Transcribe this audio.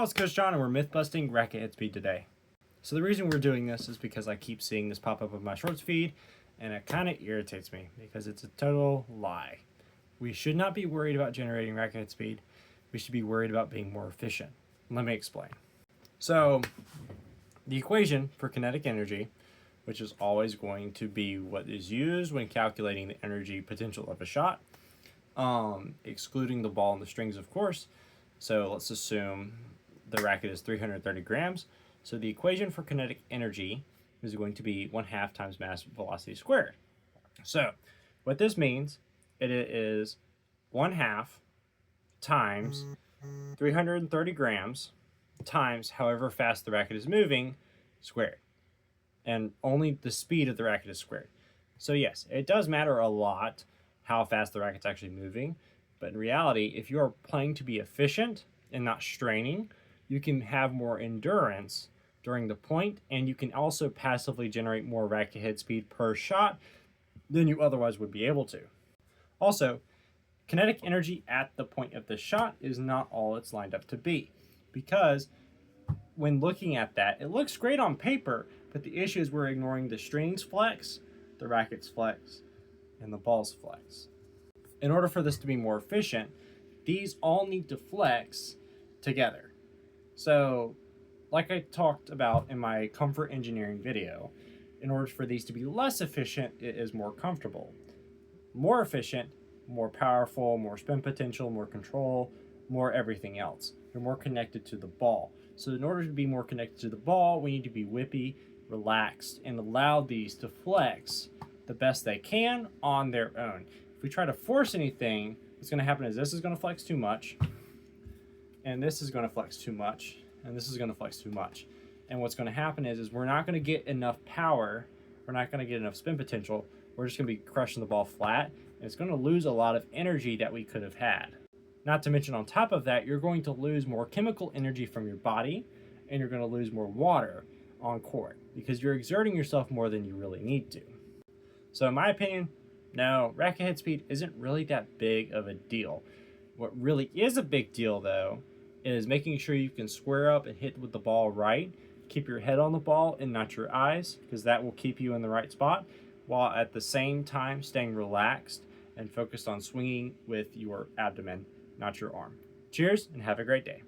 Hello, it's Coach John, and we're myth busting racket head speed today. So the reason we're doing this is because I keep seeing this pop up on my shorts feed, and it kind of irritates me because it's a total lie. We should not be worried about generating racket head speed. We should be worried about being more efficient. Let me explain. So the equation for kinetic energy, which is always going to be what is used when calculating the energy potential of a shot, excluding the ball and the strings, of course. So let's assume the racket is 330 grams. So the equation for kinetic energy is going to be 1/2 times mass velocity squared. So what this means, it is 1/2 times 330 grams times however fast the racket is moving squared. And only the speed of the racket is squared. So yes, it does matter a lot how fast the racket's actually moving. But in reality, if you are playing to be efficient and not straining, you can have more endurance during the point, and you can also passively generate more racket head speed per shot than you otherwise would be able to. Also, kinetic energy at the point of the shot is not all it's lined up to be, because when looking at that, it looks great on paper, but the issue is we're ignoring the strings flex, the racket's flex, and the ball's flex. In order for this to be more efficient, these all need to flex together. So, like I talked about in my comfort engineering video, in order for these to be less efficient, it is more comfortable. More efficient, more powerful, more spin potential, more control, more everything else. You're more connected to the ball. So in order to be more connected to the ball, we need to be whippy, relaxed, and allow these to flex the best they can on their own. If we try to force anything, what's going to happen is this is going to flex too much, and this is going to flex too much, and this is going to flex too much. And what's going to happen is we're not going to get enough power, we're not going to get enough spin potential, we're just going to be crushing the ball flat, and it's going to lose a lot of energy that we could have had. Not to mention, on top of that, you're going to lose more chemical energy from your body, and you're going to lose more water on court because you're exerting yourself more than you really need to. So in my opinion, no, racket head speed isn't really that big of a deal. What really is a big deal, though, is making sure you can square up and hit with the ball right. Keep your head on the ball and not your eyes, because that will keep you in the right spot, while at the same time staying relaxed and focused on swinging with your abdomen, not your arm. Cheers, and have a great day.